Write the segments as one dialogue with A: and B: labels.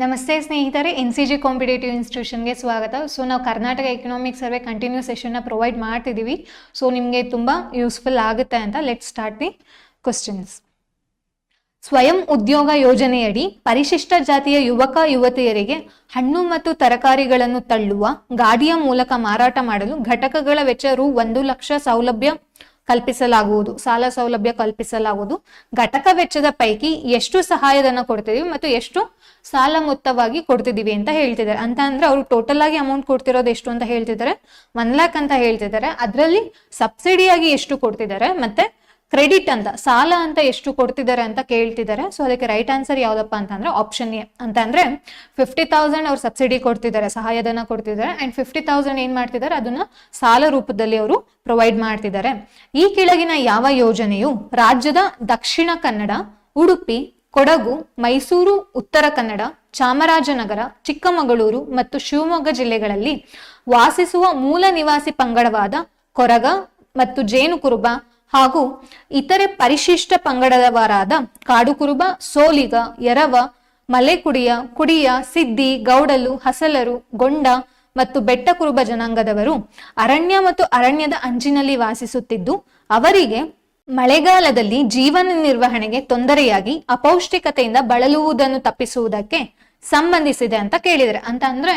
A: ನಮಸ್ತೆ ಸ್ನೇಹಿತರೆ, NCG competitive ಇನ್ಸ್ಟಿಟ್ಯೂಷನ್ಗೆ ಸ್ವಾಗತ. ಸೊ ನಾವು ಕರ್ನಾಟಕ ಎಕನಾಮಿಕ್ ಸರ್ವೆ ಕಂಟಿನ್ಯೂ ಸೆಷನ್ನ ಪ್ರೊವೈಡ್ ಮಾಡ್ತಿದ್ದೀವಿ. ಸೊ ನಿಮಗೆ ತುಂಬ ಯೂಸ್ಫುಲ್ ಆಗುತ್ತೆ ಅಂತ. Let start the questions. ಸ್ವಯಂ ಉದ್ಯೋಗ ಯೋಜನೆಯಡಿ ಪರಿಶಿಷ್ಟ ಜಾತಿಯ ಯುವಕ ಯುವತಿಯರಿಗೆ ಹಣ್ಣು ಮತ್ತು ತರಕಾರಿಗಳನ್ನು ತಳ್ಳುವ ಗಾಡಿಯ ಮೂಲಕ ಮಾರಾಟ ಮಾಡಲು ಘಟಕಗಳ ವೆಚ್ಚ ರು 1 ಲಕ್ಷ ಸಾಲ ಸೌಲಭ್ಯ ಕಲ್ಪಿಸಲಾಗುವುದು. ಘಟಕ ವೆಚ್ಚದ ಪೈಕಿ ಎಷ್ಟು ಸಹಾಯಧನ ಕೊಡ್ತಿದೀವಿ ಮತ್ತು ಎಷ್ಟು ಸಾಲ ಮೊತ್ತವಾಗಿ ಕೊಡ್ತಿದೀವಿ ಅಂತ ಹೇಳ್ತಿದ್ದಾರೆ. ಅಂತ ಅಂದ್ರೆ ಅವರು ಟೋಟಲ್ ಆಗಿ ಅಮೌಂಟ್ ಕೊಡ್ತಿರೋದು ಎಷ್ಟು ಅಂತ ಹೇಳ್ತಿದ್ದಾರೆ, 1 ಲ್ಯಾಕ್ ಅಂತ ಹೇಳ್ತಿದ್ದಾರೆ. ಅದರಲ್ಲಿ ಸಬ್ಸಿಡಿಯಾಗಿ ಎಷ್ಟು ಕೊಡ್ತಿದ್ದಾರೆ ಮತ್ತೆ ಕ್ರೆಡಿಟ್ ಅಂತ ಸಾಲ ಅಂತ ಎಷ್ಟು ಕೊಡ್ತಿದ್ದಾರೆ ಅಂತ ಕೇಳ್ತಿದ್ದಾರೆ. ಸೊ ಅದಕ್ಕೆ ರೈಟ್ ಆನ್ಸರ್ ಯಾವ್ದಪ್ಪ ಅಂತಂದ್ರೆ ಆಪ್ಷನ್ ಎ. ಅಂತ ಅಂದ್ರೆ 50,000 ಅವ್ರು ಸಬ್ಸಿಡಿ ಕೊಡ್ತಿದ್ದಾರೆ, ಸಹಾಯಧನ ಕೊಡ್ತಿದ್ದಾರೆ. ಅಂಡ್ 50,000 ಏನ್ ಮಾಡ್ತಿದ್ದಾರೆ, ಅದನ್ನ ಸಾಲ ರೂಪದಲ್ಲಿ ಅವರು ಪ್ರೊವೈಡ್ ಮಾಡ್ತಿದ್ದಾರೆ. ಈ ಕೆಳಗಿನ ಯಾವ ಯೋಜನೆಯು ರಾಜ್ಯದ ದಕ್ಷಿಣ ಕನ್ನಡ, ಉಡುಪಿ, ಕೊಡಗು, ಮೈಸೂರು, ಉತ್ತರ ಕನ್ನಡ, ಚಾಮರಾಜನಗರ, ಚಿಕ್ಕಮಗಳೂರು ಮತ್ತು ಶಿವಮೊಗ್ಗ ಜಿಲ್ಲೆಗಳಲ್ಲಿ ವಾಸಿಸುವ ಮೂಲ ನಿವಾಸಿ ಪಂಗಡವಾದ ಕೊರಗ ಮತ್ತು ಜೇನು ಕುರುಬ ಹಾಗೂ ಇತರೆ ಪರಿಶಿಷ್ಟ ಪಂಗಡದವರಾದ ಕಾಡು ಕುರುಬ, ಸೋಲಿಗ, ಎರವ, ಮಲೆಕುಡಿಯ, ಕುಡಿಯ, ಸಿದ್ದಿ, ಗೌಡಲು, ಹಸಲರು, ಗೊಂಡ ಮತ್ತು ಬೆಟ್ಟ ಕುರುಬ ಜನಾಂಗದವರು ಅರಣ್ಯ ಮತ್ತು ಅರಣ್ಯದ ಅಂಚಿನಲ್ಲಿ ವಾಸಿಸುತ್ತಿದ್ದು ಅವರಿಗೆ ಮಳೆಗಾಲದಲ್ಲಿ ಜೀವನ ನಿರ್ವಹಣೆಗೆ ತೊಂದರೆಯಾಗಿ ಅಪೌಷ್ಟಿಕತೆಯಿಂದ ಬಳಲುವುದನ್ನು ತಪ್ಪಿಸುವುದಕ್ಕೆ ಸಂಬಂಧಿಸಿದೆ ಅಂತ ಕೇಳಿದರೆ. ಅಂತ ಅಂದ್ರೆ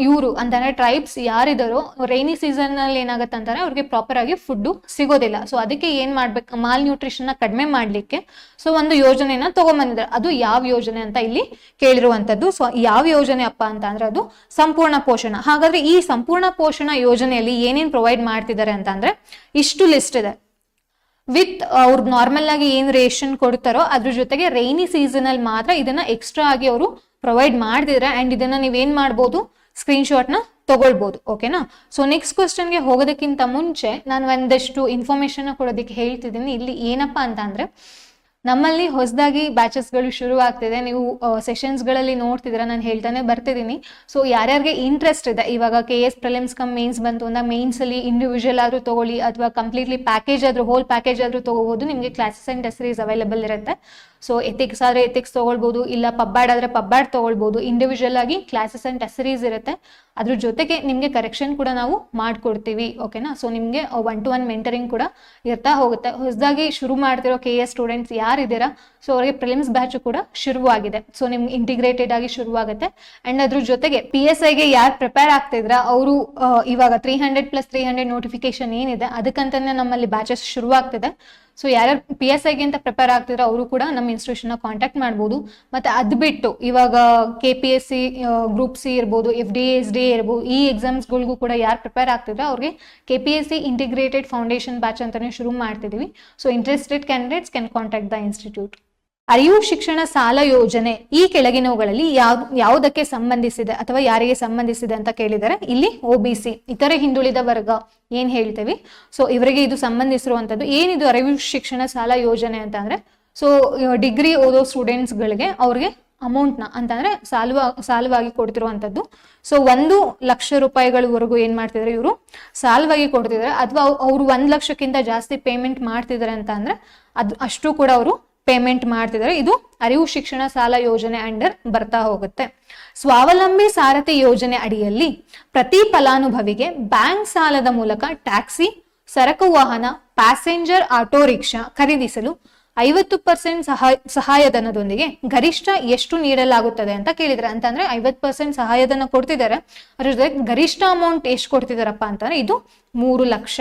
A: ಇವರು ಅಂತಂದ್ರೆ ಟ್ರೈಬ್ಸ್ ಯಾರಿದಾರೋ ರೈನಿ ಸೀಸನ್ ಅಲ್ಲಿ ಏನಾಗುತ್ತೆ ಅಂತಾರೆ, ಅವ್ರಿಗೆ ಪ್ರಾಪರ್ ಆಗಿ ಫುಡ್ ಸಿಗೋದಿಲ್ಲ. ಸೊ ಅದಕ್ಕೆ ಏನ್ ಮಾಡ್ಬೇಕು, ಮಾಲ್ ನ್ಯೂಟ್ರಿಷನ್ ನ ಕಡಿಮೆ ಮಾಡ್ಲಿಕ್ಕೆ ಸೊ ಒಂದು ಯೋಜನೆಯನ್ನ ತಗೊಂಡ್ಬಂದಿದ್ದಾರೆ. ಅದು ಯಾವ ಯೋಜನೆ ಅಂತ ಇಲ್ಲಿ ಕೇಳಿರುವಂತದ್ದು. ಸೊ ಯಾವ ಯೋಜನೆ ಅಪ್ಪ ಅಂತ ಅಂದ್ರೆ ಅದು ಸಂಪೂರ್ಣ ಪೋಷಣ. ಹಾಗಾದ್ರೆ ಈ ಸಂಪೂರ್ಣ ಪೋಷಣ ಯೋಜನೆಯಲ್ಲಿ ಏನೇನ್ ಪ್ರೊವೈಡ್ ಮಾಡ್ತಿದ್ದಾರೆ ಅಂತ ಅಂದ್ರೆ ಇಷ್ಟು ಲಿಸ್ಟ್ ಇದೆ. ವಿತ್ ಅವ್ರು ನಾರ್ಮಲ್ ಆಗಿ ಏನ್ ರೇಷನ್ ಕೊಡ್ತಾರೋ ಅದ್ರ ಜೊತೆಗೆ ರೈನಿ ಸೀಸನ್ ಅಲ್ಲಿ ಮಾತ್ರ ಇದನ್ನ ಎಕ್ಸ್ಟ್ರಾ ಆಗಿ ಅವರು ಪ್ರೊವೈಡ್ ಮಾಡ್ತಿದ್ರೆ. ಅಂಡ್ ಇದನ್ನ ನೀವೇನ್ ಮಾಡ್ಬೋದು, ಸ್ಕ್ರೀನ್ ಶಾಟ್ ನ ತಗೊಳ್ಬಹುದು. ಓಕೆನಾ. ಸೊ ನೆಕ್ಸ್ಟ್ ಕ್ವಶನ್ಗೆ ಹೋಗೋದಕ್ಕಿಂತ ಮುಂಚೆ ನಾನು ಒಂದಷ್ಟು ಇನ್ಫಾರ್ಮೇಶನ್ ಕೊಡೋದಕ್ಕೆ ಹೇಳ್ತಿದ್ದೀನಿ. ಇಲ್ಲಿ ಏನಪ್ಪಾ ಅಂತ ಅಂದ್ರೆ ನಮ್ಮಲ್ಲಿ ಹೊಸದಾಗಿ ಬ್ಯಾಚಸ್ಗಳು ಶುರು ಆಗ್ತಿದೆ. ನೀವು ಸೆಷನ್ಸ್ಗಳಲ್ಲಿ ನೋಡ್ತಿದ್ರೆ ನಾನು ಹೇಳ್ತಾನೆ ಬರ್ತಿದ್ದೀನಿ. ಸೊ ಯಾರ್ಯಾರಿಗೆ ಇಂಟ್ರೆಸ್ಟ್ ಇದೆ, ಇವಾಗ KS ಪ್ರಿಲಿಮ್ಸ್ ಕಮ್ ಮೇನ್ಸ್ ಬಂತು ಅಂದಾಗ ಮೇನ್ಸ್ ಅಲ್ಲಿ ಇಂಡಿವಿಜುವಲ್ ಆದ್ರೂ ತಗೊಳ್ಳಿ ಅಥವಾ ಕಂಪ್ಲೀಟ್ಲಿ ಪ್ಯಾಕೇಜ್ ಆದ್ರೂ ಹೋಲ್ ಪ್ಯಾಕೇಜ್ ಆದ್ರೂ ತಗೋಬಹುದು. ನಿಮಗೆ classes and test series available ಇರುತ್ತೆ. ಸೊ ಎಥಿಕ್ಸ್ ಆದ್ರೆ ಎಥಿಕ್ಸ್ ತಗೊಳ್ಬಹುದು, ಇಲ್ಲ ಪಬ್ಬ್ಯಾಡ್ ಆದ್ರೆ ಪಬ್ಬ್ಯಾಡ್ ತಗೊಳ್ಬಹುದು. ಇಂಡಿವಿಜುವಲ್ ಆಗಿ ಕ್ಲಾಸಸ್ ಅಂಡ್ ಟೆಸ್ಟ್ ಸೀರೀಸ್ ಇರುತ್ತೆ. ಅದ್ರ ಜೊತೆಗೆ ನಿಮ್ಗೆ ಕರೆಕ್ಷನ್ ಕೂಡ ನಾವು ಮಾಡ್ಕೊಡ್ತೀವಿ. ಓಕೆನಾ. ಸೊ ನಿಮ್ಗೆ 1-to-1 ಮೆಂಟರಿಂಗ್ ಕೂಡ ಇರ್ತಾ ಹೋಗುತ್ತೆ. ಹೊಸದಾಗಿ ಶುರು ಮಾಡ್ತಿರೋ KS ಸ್ಟೂಡೆಂಟ್ಸ್ ಯಾರಿದ್ದೀರಾ, ಸೊ ಅವ್ರಿಗೆ ಪ್ರಿಲಿಮ್ಸ್ ಬ್ಯಾಚ್ ಕೂಡ ಶುರುವಾಗಿದೆ. ಸೊ ನಿಮ್ಗೆ ಇಂಟಿಗ್ರೇಟೆಡ್ ಆಗಿ ಶುರುವಾಗುತ್ತೆ. ಅಂಡ್ ಅದ್ರ ಜೊತೆಗೆ PSIಗೆ ಯಾರು ಪ್ರಿಪೇರ್ ಆಗ್ತಿದ್ರ ಅವರು ಇವಾಗ 300+300 ನೋಟಿಫಿಕೇಶನ್ ಏನಿದೆ ಅದಕ್ಕಂತಾನೆ ನಮ್ಮಲ್ಲಿ ಬ್ಯಾಚಸ್ ಶುರುವಾಗ್ತಿದೆ. ಸೊ ಯಾರ್ಯಾರು PSIಗೆ ಅಂತ ಪ್ರಿಪೇರ್ ಆಗ್ತಿದ್ರೆ ಅವರು ಕೂಡ ನಮ್ಮ ಇನ್ಸ್ಟಿಟ್ಯೂಷನ್ ಕಾಂಟ್ಯಾಕ್ಟ್ ಮಾಡ್ಬೋದು. ಮತ್ತೆ ಅದ್ ಬಿಟ್ಟು ಇವಾಗ KPSC, ಗ್ರೂಪ್ C ಇರ್ಬೋದು, FDA, SDA ಇರ್ಬೋದು, ಈ ಎಕ್ಸಾಮ್ಸ್ಗಳಿಗೂ ಕೂಡ ಯಾರು ಪ್ರಿಪೇರ್ ಆಗ್ತಿದ್ರೆ ಅವ್ರಿಗೆ KPSC ಇಂಟಿಗ್ರೇಟೆಡ್ ಫೌಂಡೇಶನ್ ಬ್ಯಾಚ್ ಅಂತಾನೆ ಶುರು ಮಾಡ್ತಿದೀವಿ. So interested candidates can contact the institute. ಅರಿವು ಶಿಕ್ಷಣ ಸಾಲ ಯೋಜನೆ ಈ ಕೆಳಗಿನವುಗಳಲ್ಲಿ ಯಾವುದಕ್ಕೆ ಸಂಬಂಧಿಸಿದೆ ಅಥವಾ ಯಾರಿಗೆ ಸಂಬಂಧಿಸಿದೆ ಅಂತ ಕೇಳಿದರೆ ಇಲ್ಲಿ OBC ಇತರೆ ಹಿಂದುಳಿದ ವರ್ಗ ಏನ್ ಹೇಳ್ತೇವೆ, ಸೊ ಇವರಿಗೆ ಇದು ಸಂಬಂಧಿಸಿರುವಂತದ್ದು. ಏನಿದು ಅರಿವು ಶಿಕ್ಷಣ ಸಾಲ ಯೋಜನೆ ಅಂತ ಅಂದ್ರೆ, ಸೊ ಡಿಗ್ರಿ ಓದೋ ಸ್ಟೂಡೆಂಟ್ಸ್ ಗಳಿಗೆ ಅವ್ರಿಗೆ ಅಮೌಂಟ್ ನ ಅಂತಂದ್ರೆ ಸಾಲವಾಗಿ ಕೊಡ್ತಿರುವಂತದ್ದು. ಸೊ 1 ಲಕ್ಷ ರೂಪಾಯಿಗಳವರೆಗೂ ಏನ್ ಮಾಡ್ತಿದ್ರೆ ಇವರು ಸಾಲವಾಗಿ ಕೊಡ್ತಿದ್ದಾರೆ. ಅಥವಾ ಅವ್ರು 1 ಲಕ್ಷಕ್ಕಿಂತ ಜಾಸ್ತಿ ಪೇಮೆಂಟ್ ಮಾಡ್ತಿದ್ದಾರೆ ಅಂತ ಅಂದ್ರೆ ಅಷ್ಟು ಕೂಡ ಅವರು ಪೇಮೆಂಟ್ ಮಾಡ್ತಿದ್ದಾರೆ. ಇದು ಅರಿವು ಶಿಕ್ಷಣ ಸಾಲ ಯೋಜನೆ ಅಂಡರ್ ಬರ್ತಾ ಹೋಗುತ್ತೆ. ಸ್ವಾವಲಂಬಿ ಸಾರಥಿ ಯೋಜನೆ ಅಡಿಯಲ್ಲಿ ಪ್ರತಿ ಫಲಾನುಭವಿಗೆ ಬ್ಯಾಂಕ್ ಸಾಲದ ಮೂಲಕ ಟ್ಯಾಕ್ಸಿ, ಸರಕು ವಾಹನ, ಪ್ಯಾಸೆಂಜರ್ ಆಟೋ ರಿಕ್ಷಾ ಖರೀದಿಸಲು 50% ಸಹಾಯಧನದೊಂದಿಗೆ ಗರಿಷ್ಠ ಎಷ್ಟು ನೀಡಲಾಗುತ್ತದೆ ಅಂತ ಕೇಳಿದ್ರೆ. ಅಂತಂದ್ರೆ 50% ಸಹಾಯಧನ ಕೊಡ್ತಿದ್ದಾರೆ. ಅದ್ರ ಜೊತೆಗೆ ಗರಿಷ್ಠ ಅಮೌಂಟ್ ಎಷ್ಟು ಕೊಡ್ತಿದಾರಪ್ಪ ಅಂತಂದ್ರೆ ಇದು 3 ಲಕ್ಷ.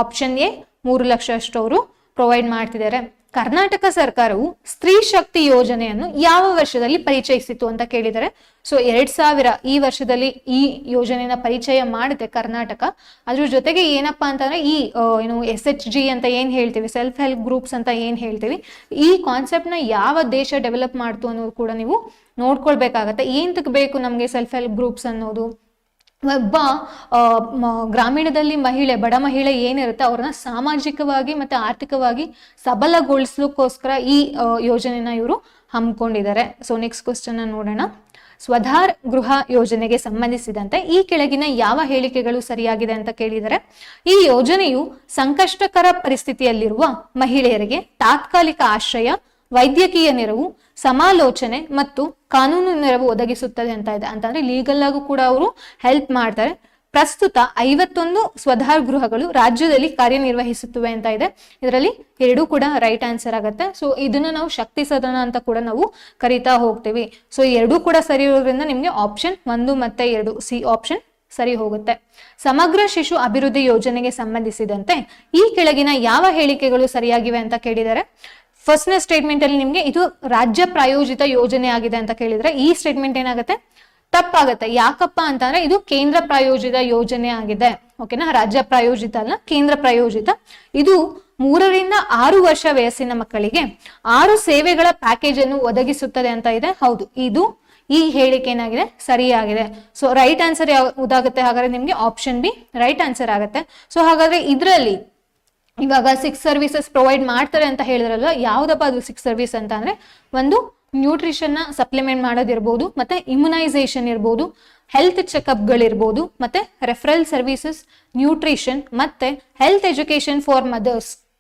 A: ಆಪ್ಷನ್ ಎ 3 ಲಕ್ಷ ಅಷ್ಟು ಅವರು ಪ್ರೊವೈಡ್ ಮಾಡ್ತಿದ್ದಾರೆ. ಕರ್ನಾಟಕ ಸರ್ಕಾರವು ಸ್ತ್ರೀ ಶಕ್ತಿ ಯೋಜನೆಯನ್ನು ಯಾವ ವರ್ಷದಲ್ಲಿ ಪರಿಚಯಿಸಿತು ಅಂತ ಕೇಳಿದರೆ, ಸೊ 2000 ಈ ವರ್ಷದಲ್ಲಿ ಈ ಯೋಜನೆಯನ್ನ ಪರಿಚಯ ಮಾಡಿದೆ ಕರ್ನಾಟಕ. ಅದ್ರ ಜೊತೆಗೆ ಏನಪ್ಪಾ ಅಂತಂದ್ರೆ ಈ SHG ಅಂತ ಏನ್ ಹೇಳ್ತೀವಿ, ಸೆಲ್ಫ್ ಹೆಲ್ಪ್ ಗ್ರೂಪ್ಸ್ ಅಂತ ಏನ್ ಹೇಳ್ತೀವಿ, ಈ ಕಾನ್ಸೆಪ್ಟ್ ನ ಯಾವ ದೇಶ ಡೆವಲಪ್ ಮಾಡ್ತು ಅನ್ನೋದು ಕೂಡ ನೀವು ನೋಡ್ಕೊಳ್ಬೇಕಾಗತ್ತೆ. ಏಂತಕ್ ಬೇಕು ನಮ್ಗೆ ಸೆಲ್ಫ್ ಹೆಲ್ಪ್ ಗ್ರೂಪ್ಸ್ ಅನ್ನೋದು? ಒಬ್ಬ ಗ್ರಾಮೀಣದಲ್ಲಿ ಬಡ ಮಹಿಳೆ ಏನಿರುತ್ತೆ ಅವ್ರನ್ನ ಸಾಮಾಜಿಕವಾಗಿ ಮತ್ತೆ ಆರ್ಥಿಕವಾಗಿ ಸಬಲಗೊಳಿಸ್ಲಿಕ್ಕೋಸ್ಕರ ಈ ಯೋಜನೆನ ಇವರು ಹಮ್ಮಿಕೊಂಡಿದ್ದಾರೆ. ಸೊ ನೆಕ್ಸ್ಟ್ ಕ್ವಶನ್ ನೋಡೋಣ. ಸ್ವಧಾರ್ ಗೃಹ ಯೋಜನೆಗೆ ಸಂಬಂಧಿಸಿದಂತೆ ಈ ಕೆಳಗಿನ ಯಾವ ಹೇಳಿಕೆಗಳು ಸರಿಯಾಗಿದೆ ಅಂತ ಕೇಳಿದರೆ, ಈ ಯೋಜನೆಯು ಸಂಕಷ್ಟಕರ ಪರಿಸ್ಥಿತಿಯಲ್ಲಿರುವ ಮಹಿಳೆಯರಿಗೆ ತಾತ್ಕಾಲಿಕ ಆಶ್ರಯ, ವೈದ್ಯಕೀಯ ನೆರವು, ಸಮಾಲೋಚನೆ ಮತ್ತು ಕಾನೂನು ನೆರವು ಒದಗಿಸುತ್ತದೆ ಅಂತ ಇದೆ. ಅಂತಂದ್ರೆ ಲೀಗಲ್ ಆಗು ಕೂಡ ಅವರು ಹೆಲ್ಪ್ ಮಾಡ್ತಾರೆ. ಪ್ರಸ್ತುತ 51 ಸ್ವಧಾರ್ ಗೃಹಗಳು ರಾಜ್ಯದಲ್ಲಿ ಕಾರ್ಯನಿರ್ವಹಿಸುತ್ತವೆ ಅಂತ ಇದೆ. ಇದರಲ್ಲಿ 2 ಕೂಡ ರೈಟ್ ಆನ್ಸರ್ ಆಗುತ್ತೆ. ಸೊ ಇದನ್ನ ನಾವು ಶಕ್ತಿ ಸದನ ಅಂತ ಕೂಡ ನಾವು ಕರಿತಾ ಹೋಗ್ತೀವಿ. ಸೊ 2 ಕೂಡ ಸರಿ ಇರೋದ್ರಿಂದ ನಿಮ್ಗೆ ಆಪ್ಷನ್ 1 ಮತ್ತೆ 2 ಸಿ ಆಪ್ಷನ್ ಸರಿ ಹೋಗುತ್ತೆ. ಸಮಗ್ರ ಶಿಶು ಅಭಿವೃದ್ಧಿ ಯೋಜನೆಗೆ ಸಂಬಂಧಿಸಿದಂತೆ ಈ ಕೆಳಗಿನ ಯಾವ ಹೇಳಿಕೆಗಳು ಸರಿಯಾಗಿವೆ ಅಂತ ಕೇಳಿದರೆ, ಫಸ್ಟ್ನೇ ಸ್ಟೇಟ್ಮೆಂಟ್ ಅಲ್ಲಿ ನಿಮ್ಗೆ ಇದು ರಾಜ್ಯ ಪ್ರಾಯೋಜಿತ ಯೋಜನೆ ಆಗಿದೆ ಅಂತ ಕೇಳಿದ್ರೆ ಈ ಸ್ಟೇಟ್ಮೆಂಟ್ ಏನಾಗುತ್ತೆ, ತಪ್ಪಾಗತ್ತೆ. ಯಾಕಪ್ಪ ಅಂತಂದ್ರೆ ಇದು ಕೇಂದ್ರ ಪ್ರಾಯೋಜಿತ ಯೋಜನೆ ಆಗಿದೆ. ಓಕೆನಾ, ರಾಜ್ಯ ಪ್ರಾಯೋಜಿತ ಅಲ್ಲ, ಕೇಂದ್ರ ಪ್ರಾಯೋಜಿತ. ಇದು 3 ರಿಂದ 6 ವರ್ಷ ವಯಸ್ಸಿನ ಮಕ್ಕಳಿಗೆ 6 ಸೇವೆಗಳ ಪ್ಯಾಕೇಜ್ ಅನ್ನು ಒದಗಿಸುತ್ತದೆ ಅಂತ ಇದೆ. ಹೌದು, ಇದು ಈ ಹೇಳಿಕೆ ಏನಾಗಿದೆ, ಸರಿಯಾಗಿದೆ. ಸೊ ರೈಟ್ ಆನ್ಸರ್ ಯಾವ್ದಾಗುತ್ತೆ, ಹಾಗಾದ್ರೆ ನಿಮ್ಗೆ ಆಪ್ಷನ್ ಬಿ ರೈಟ್ ಆನ್ಸರ್ ಆಗುತ್ತೆ. ಸೊ ಹಾಗಾದ್ರೆ ಇದ್ರಲ್ಲಿ ಇವಾಗ 6 ಸರ್ವಿಸಸ್ ಪ್ರೊವೈಡ್ ಮಾಡ್ತಾರೆ ಅಂತ ಹೇಳಿದ್ರಲ್ವ, ಯಾವ್ದಪ್ಪ ಅದು 6 ಸರ್ವಿಸ್ ಅಂತ ಅಂದ್ರೆ, ಒಂದು ನ್ಯೂಟ್ರಿಷನ್ ನ ಸಪ್ಲಿಮೆಂಟ್ ಮಾಡೋದಿರ್ಬೋದು, ಮತ್ತೆ ಇಮ್ಯುನೈಸೇಷನ್ ಇರ್ಬೋದು, ಹೆಲ್ತ್ ಚೆಕ್ಅಪ್ಗಳಿರ್ಬೋದು, ಮತ್ತೆ ರೆಫರಲ್ ಸರ್ವಿಸಸ್, ನ್ಯೂಟ್ರಿಷನ್, ಮತ್ತೆ ಹೆಲ್ತ್ ಎಜುಕೇಶನ್ ಫಾರ್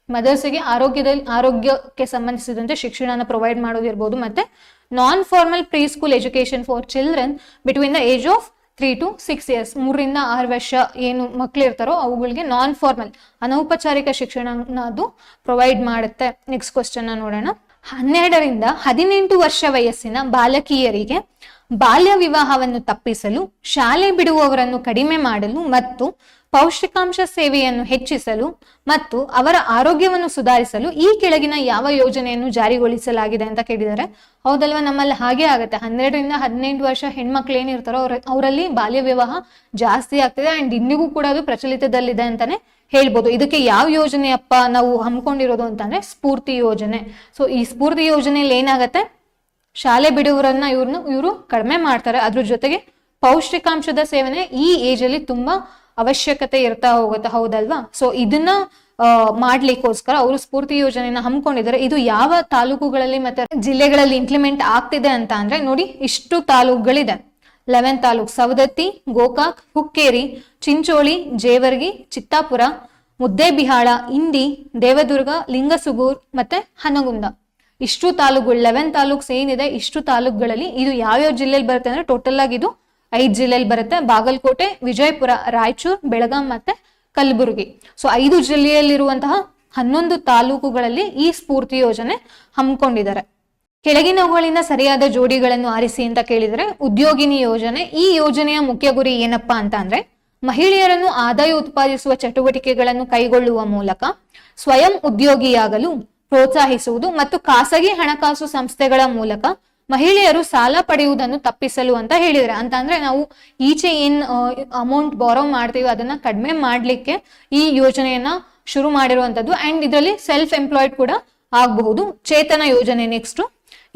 A: ಮದರ್ಸ್ಗೆ ಆರೋಗ್ಯಕ್ಕೆ ಸಂಬಂಧಿಸಿದಂತೆ ಶಿಕ್ಷಣನ ಪ್ರೊವೈಡ್ ಮಾಡೋದಿರ್ಬೋದು, ಮತ್ತೆ non formal pre school education for children between the age of 3 to 6 years, 3 ರಿಂದ 6 ವರ್ಷ ಏನು ಮಕ್ಳು ಇರ್ತಾರೋ ಅವುಗಳಿಗೆ ನಾನ್ ಫಾರ್ಮಲ್ ಅನೌಪಚಾರಿಕ ಶಿಕ್ಷಣ ಅದು ಪ್ರೊವೈಡ್ ಮಾಡುತ್ತೆ. ನೆಕ್ಸ್ಟ್ ಕ್ವಶನ್ ನೋಡೋಣ. 12 ರಿಂದ 18 ವರ್ಷ ವಯಸ್ಸಿನ ಬಾಲಕಿಯರಿಗೆ ಬಾಲ್ಯ ವಿವಾಹವನ್ನು ತಪ್ಪಿಸಲು, ಶಾಲೆ ಬಿಡುವವರನ್ನು ಕಡಿಮೆ ಮಾಡಲು ಮತ್ತು ಪೌಷ್ಟಿಕಾಂಶ ಸೇವೆಯನ್ನು ಹೆಚ್ಚಿಸಲು ಮತ್ತು ಅವರ ಆರೋಗ್ಯವನ್ನು ಸುಧಾರಿಸಲು ಈ ಕೆಳಗಿನ ಯಾವ ಯೋಜನೆಯನ್ನು ಜಾರಿಗೊಳಿಸಲಾಗಿದೆ ಅಂತ ಕೇಳಿದರೆ, ಹೌದಲ್ವಾ, ನಮ್ಮಲ್ಲಿ ಹಾಗೆ ಆಗುತ್ತೆ. 12 ರಿಂದ 18 ವರ್ಷ ಹೆಣ್ಮಕ್ಳು ಏನಿರ್ತಾರೋ ಅವರಲ್ಲಿ ಬಾಲ್ಯ ವಿವಾಹ ಜಾಸ್ತಿ ಆಗ್ತಿದೆ ಅಂಡ್ ಇಂದಿಗೂ ಕೂಡ ಅದು ಪ್ರಚಲಿತದಲ್ಲಿದೆ ಅಂತಾನೆ ಹೇಳ್ಬೋದು. ಇದಕ್ಕೆ ಯಾವ ಯೋಜನೆಯಪ್ಪ ನಾವು ಹಮ್ಮಿಕೊಂಡಿರೋದು ಅಂತಂದ್ರೆ ಸ್ಫೂರ್ತಿ ಯೋಜನೆ. ಸೊ ಈ ಸ್ಫೂರ್ತಿ ಯೋಜನೆಯಲ್ಲಿ ಏನಾಗತ್ತೆ, ಶಾಲೆ ಬಿಡುವವರನ್ನ ಇವರು ಕಡಿಮೆ ಮಾಡ್ತಾರೆ. ಅದ್ರ ಜೊತೆಗೆ ಪೌಷ್ಟಿಕಾಂಶದ ಸೇವನೆ ಈ ಏಜ್ ಅಲ್ಲಿ ತುಂಬಾ ಅವಶ್ಯಕತೆ ಇರ್ತಾ ಹೋಗುತ್ತೆ, ಹೌದಲ್ವಾ. ಸೊ ಇದನ್ನ ಮಾಡ್ಲಿಕ್ಕೋಸ್ಕರ ಅವರು ಸ್ಫೂರ್ತಿ ಯೋಜನೆಯನ್ನ ಹಮ್ಮಿಕೊಂಡಿದ್ದಾರೆ. ಇದು ಯಾವ ತಾಲೂಕುಗಳಲ್ಲಿ ಮತ್ತೆ ಜಿಲ್ಲೆಗಳಲ್ಲಿ ಇಂಪ್ಲಿಮೆಂಟ್ ಆಗ್ತಿದೆ ಅಂತ ಅಂದ್ರೆ ನೋಡಿ, ಇಷ್ಟು ತಾಲೂಕುಗಳಿದೆ. 11 ತಾಲೂಕು: ಸವದತ್ತಿ, ಗೋಕಾಕ್, ಹುಕ್ಕೇರಿ, ಚಿಂಚೋಳಿ, ಜೇವರ್ಗಿ, ಚಿತ್ತಾಪುರ, ಮುದ್ದೇಬಿಹಾಳ, ಇಂಡಿ, ದೇವದುರ್ಗ, ಲಿಂಗಸುಗೂರ್ ಮತ್ತೆ ಹನಗುಂದ. ಇಷ್ಟು ತಾಲೂಕುಗಳು 11 ತಾಲೂಕ್ಸ್ ಏನಿದೆ, ಇಷ್ಟು ತಾಲೂಕುಗಳಲ್ಲಿ ಇದು ಯಾವ್ಯಾವ ಜಿಲ್ಲೆಯಲ್ಲಿ ಬರುತ್ತೆ ಅಂದ್ರೆ ಟೋಟಲ್ ಆಗಿ ಇದು 5 ಜಿಲ್ಲೆಯಲ್ಲಿ ಬರುತ್ತೆ. ಬಾಗಲಕೋಟೆ, ವಿಜಯಪುರ, ರಾಯಚೂರು, ಬೆಳಗಾಂ ಮತ್ತೆ ಕಲಬುರಗಿ. ಸೊ 5 ಜಿಲ್ಲೆಯಲ್ಲಿರುವಂತಹ 11 ತಾಲೂಕುಗಳಲ್ಲಿ ಈ ಸ್ಫೂರ್ತಿ ಯೋಜನೆ ಹಮ್ಮಿಕೊಂಡಿದ್ದಾರೆ. ಕೆಳಗಿನವುಗಳಿಂದ ಸರಿಯಾದ ಜೋಡಿಗಳನ್ನು ಆರಿಸಿ ಅಂತ ಕೇಳಿದರೆ, ಉದ್ಯೋಗಿನಿ ಯೋಜನೆ. ಈ ಯೋಜನೆಯ ಮುಖ್ಯ ಗುರಿ ಏನಪ್ಪಾ ಅಂತ ಅಂದ್ರೆ, ಮಹಿಳೆಯರನ್ನು ಆದಾಯ ಉತ್ಪಾದಿಸುವ ಚಟುವಟಿಕೆಗಳನ್ನು ಕೈಗೊಳ್ಳುವ ಮೂಲಕ ಸ್ವಯಂ ಉದ್ಯೋಗಿಯಾಗಲು ಪ್ರೋತ್ಸಾಹಿಸುವುದು ಮತ್ತು ಖಾಸಗಿ ಹಣಕಾಸು ಸಂಸ್ಥೆಗಳ ಮೂಲಕ ಮಹಿಳೆಯರು ಸಾಲ ಪಡೆಯುವುದನ್ನು ತಪ್ಪಿಸಲು ಅಂತ ಹೇಳಿದ್ರೆ, ಅಂತ ಅಂದ್ರೆ ನಾವು ಈಚೆ ಏನ್ ಅಮೌಂಟ್ ಬಾರೋ ಮಾಡ್ತೀವಿ ಅದನ್ನ ಕಡಿಮೆ ಮಾಡ್ಲಿಕ್ಕೆ ಈ ಯೋಜನೆಯನ್ನ ಶುರು ಮಾಡಿರುವಂತದ್ದು. ಅಂಡ್ ಇದರಲ್ಲಿ ಸೆಲ್ಫ್ ಎಂಪ್ಲಾಯ್ಡ್ ಕೂಡ ಆಗಬಹುದು. ಚೇತನ ಯೋಜನೆ ನೆಕ್ಸ್ಟ್.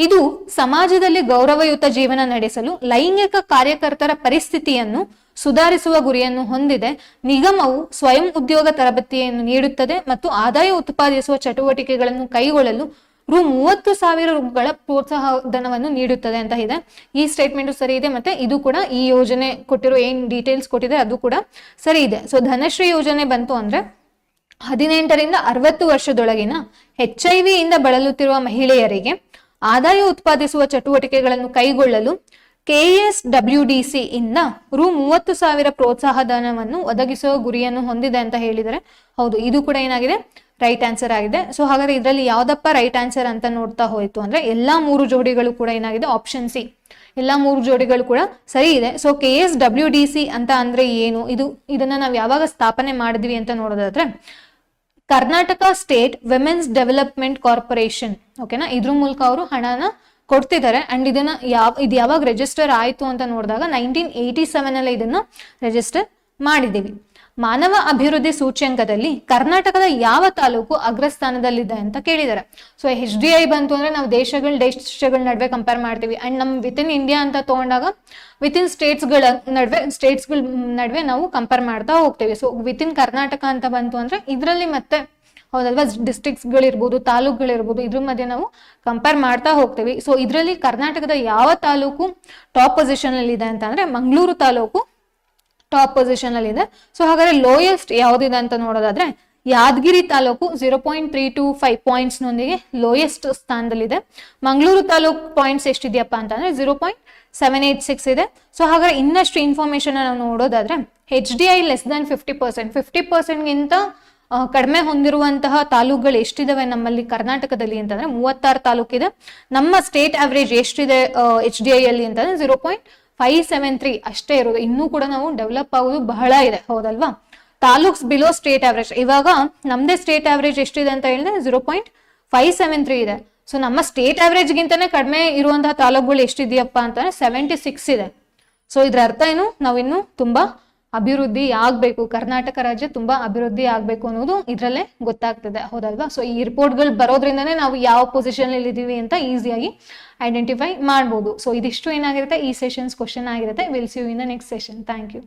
A: ಇದು ಸಮಾಜದಲ್ಲಿ ಗೌರವಯುತ ಜೀವನ ನಡೆಸಲು ಲೈಂಗಿಕ ಕಾರ್ಯಕರ್ತರ ಪರಿಸ್ಥಿತಿಯನ್ನು ಸುಧಾರಿಸುವ ಗುರಿಯನ್ನು ಹೊಂದಿದೆ. ನಿಗಮವು ಸ್ವಯಂ ಉದ್ಯೋಗ ತರಬೇತಿಯನ್ನು ನೀಡುತ್ತದೆ ಮತ್ತು ಆದಾಯ ಉತ್ಪಾದಿಸುವ ಚಟುವಟಿಕೆಗಳನ್ನು ಕೈಗೊಳ್ಳಲು ರು 30,000 ರೂಪಾಯಿಗಳ ಪ್ರೋತ್ಸಾಹ ಧನವನ್ನು ನೀಡುತ್ತದೆ ಅಂತ ಇದೆ. ಈ ಸ್ಟೇಟ್ಮೆಂಟ್ ಸರಿ ಇದೆ. ಮತ್ತೆ ಇದು ಕೂಡ ಈ ಯೋಜನೆ ಕೊಟ್ಟಿರೋ ಏನ್ ಡೀಟೇಲ್ಸ್ ಕೊಟ್ಟಿದೆ ಅದು ಕೂಡ ಸರಿ ಇದೆ. ಸೊ ಧನಶ್ರೀ ಯೋಜನೆ ಬಂತು ಅಂದ್ರೆ 18 ರಿಂದ 60 ವರ್ಷದೊಳಗಿನ HIV ಇಂದ ಬಳಲುತ್ತಿರುವ ಮಹಿಳೆಯರಿಗೆ ಆದಾಯ ಉತ್ಪಾದಿಸುವ ಚಟುವಟಿಕೆಗಳನ್ನು ಕೈಗೊಳ್ಳಲು KSWDC ಇಂದ ರು 30,000 ಪ್ರೋತ್ಸಾಹ ಧನವನ್ನು ಒದಗಿಸುವ ಗುರಿಯನ್ನು ಹೊಂದಿದೆ ಅಂತ ಹೇಳಿದರೆ, ಹೌದು, ಇದು ಕೂಡ ಏನಾಗಿದೆ, ರೈಟ್ ಆನ್ಸರ್ ಆಗಿದೆ. ಸೊ ಹಾಗಾದ್ರೆ ಇದರಲ್ಲಿ ಯಾವ್ದಪ್ಪ ರೈಟ್ ಆನ್ಸರ್ ಅಂತ ನೋಡ್ತಾ ಹೋಯ್ತು ಅಂದ್ರೆ ಎಲ್ಲಾ 3 ಜೋಡಿಗಳು ಕೂಡ ಏನಾಗಿದೆ, ಆಪ್ಷನ್ ಸಿ, ಎಲ್ಲಾ 3 ಜೋಡಿಗಳು ಕೂಡ ಸರಿ ಇದೆ. ಸೊ KSWDC ಅಂತ ಅಂದ್ರೆ ಏನು, ಇದನ್ನ ನಾವು ಯಾವಾಗ ಸ್ಥಾಪನೆ ಮಾಡಿದ್ವಿ ಅಂತ ನೋಡೋದಾದ್ರೆ Karnataka state women's development corporation, ಓಕೆನಾ, ಇದ್ರ ಮೂಲಕ ಅವರು ಹಣನ ಕೊಡ್ತಿದ್ದಾರೆ. ಅಂಡ್ ಇದು ಯಾವಾಗ ರಿಜಿಸ್ಟರ್ ಆಯ್ತು ಅಂತ ನೋಡಿದಾಗ 1987 ಅಲ್ಲಿ ಇದನ್ನ ರಿಜಿಸ್ಟರ್ ಮಾಡಿದ್ದೀವಿ. ಮಾನವ ಅಭಿವೃದ್ಧಿ ಸೂಚ್ಯಂಕದಲ್ಲಿ ಕರ್ನಾಟಕದ ಯಾವ ತಾಲೂಕು ಅಗ್ರಸ್ಥಾನದಲ್ಲಿದೆ ಅಂತ ಕೇಳಿದ್ದಾರೆ. ಸೊ HDI ಬಂತು ಅಂದ್ರೆ ನಾವು ದೇಶಗಳ ನಡುವೆ ಕಂಪೇರ್ ಮಾಡ್ತೀವಿ. ಅಂಡ್ ನಮ್ ವಿತಿನ್ ಇಂಡಿಯಾ ಅಂತ ತಗೊಂಡಾಗ ವಿತಿನ್ ಸ್ಟೇಟ್ಸ್ಗಳ ನಡುವೆ ನಾವು ಕಂಪೇರ್ ಮಾಡ್ತಾ ಹೋಗ್ತೇವೆ. ಸೊ ವಿತಿನ್ ಕರ್ನಾಟಕ ಅಂತ ಬಂತು ಅಂದ್ರೆ ಇದರಲ್ಲಿ ಮತ್ತೆ ಹೌದಲ್ವಾ, ಡಿಸ್ಟ್ರಿಕ್ಟ್ಸ್ಗಳಿರ್ಬೋದು, ತಾಲೂಕುಗಳಿರ್ಬೋದು, ಇದ್ರ ಮಧ್ಯೆ ನಾವು ಕಂಪೇರ್ ಮಾಡ್ತಾ ಹೋಗ್ತೇವೆ. ಸೊ ಇದರಲ್ಲಿ ಕರ್ನಾಟಕದ ಯಾವ ತಾಲೂಕು ಟಾಪ್ ಪೊಸಿಷನ್ ಅಲ್ಲಿ ಇದೆ ಅಂತ ಅಂದ್ರೆ ಮಂಗಳೂರು ತಾಲೂಕು ಟಾಪ್ ಪೊಸಿಷನ್ ಅಲ್ಲಿ ಇದೆ. ಸೊ ಹಾಗಾದ್ರೆ ಲೋಯೆಸ್ಟ್ ಯಾವ್ದಿದೆ ಅಂತ ನೋಡೋದಾದ್ರೆ ಯಾದಗಿರಿ ತಾಲೂಕು 0.325 ಪಾಯಿಂಟ್ಸ್ ನೊಂದಿಗೆ ಲೋಯೆಸ್ಟ್ ಸ್ಥಾನದಲ್ಲಿದೆ. ಮಂಗಳೂರು ತಾಲೂಕು ಪಾಯಿಂಟ್ಸ್ ಎಷ್ಟಿದೆಯಪ್ಪ ಅಂತಂದ್ರೆ 0.786 ಇದೆ. ಸೊ ಹಾಗಾದ್ರೆ ಇನ್ನಷ್ಟು ಇನ್ಫಾರ್ಮೇಶನ್ ನಾವು ನೋಡೋದಾದ್ರೆ HDI ಲೆಸ್ ದನ್ 50%, 50%ಗಿಂತ ಕಡಿಮೆ ಹೊಂದಿರುವಂತಹ ತಾಲೂಕುಗಳು ಎಷ್ಟಿದಾವೆ ನಮ್ಮಲ್ಲಿ ಕರ್ನಾಟಕದಲ್ಲಿ ಅಂತಂದ್ರೆ 36 ತಾಲೂಕಿದೆ. ನಮ್ಮ ಸ್ಟೇಟ್ ಆವರೇಜ್ ಎಷ್ಟಿದೆ HDI ಅಲ್ಲಿ ಅಂತಂದ್ರೆ 0.573 ಅಷ್ಟೇ ಇರೋದು. ಇನ್ನೂ ಕೂಡ ನಾವು ಡೆವಲಪ್ ಆಗೋದು ಬಹಳ ಇದೆ, ಹೌದಲ್ವಾ? Taluks below state average. ಇವಾಗ ನಮ್ದೇ ಸ್ಟೇಟ್ ಆವರೇಜ್ ಎಷ್ಟಿದೆ ಅಂತ ಹೇಳಿದ್ರೆ 0.573 ಇದೆ. ಸೊ ನಮ್ಮ ಸ್ಟೇಟ್ ಆವರೇಜ್ ಗಿಂತನೇ ಕಡಿಮೆ ಇರುವಂತಹ ತಾಲೂಕುಗಳು ಎಷ್ಟಿದೆಯಪ್ಪ ಅಂತಂದ್ರೆ 76 ಇದೆ. ಸೊ ಇದ್ರ ಅರ್ಥ ಏನು, ನಾವಿನ್ನು ತುಂಬಾ ಅಭಿವೃದ್ಧಿ ಆಗ್ಬೇಕು, ಕರ್ನಾಟಕ ರಾಜ್ಯ ತುಂಬಾ ಅಭಿವೃದ್ಧಿ ಆಗ್ಬೇಕು ಅನ್ನೋದು ಇದ್ರಲ್ಲೇ ಗೊತ್ತಾಗ್ತದೆ, ಹೌದಲ್ವಾ? ಸೊ ಈ ರಿಪೋರ್ಟ್ಗಳು ಬರೋದ್ರಿಂದನೇ ನಾವು ಯಾವ ಪೊಸಿಷನ್ ಅಲ್ಲಿ ಇದೀವಿ ಅಂತ ಈಸಿಯಾಗಿ ಐಡೆಂಟಿಫೈ ಮಾಡ್ಬೋದು. ಸೊ ಇದಿಷ್ಟು ಏನಾಗಿರುತ್ತೆ, ಈ ಸೆಷನ್ಸ್ ಕ್ವಶನ್ ಆಗಿರುತ್ತೆ. Will see you in the next session. Thank you.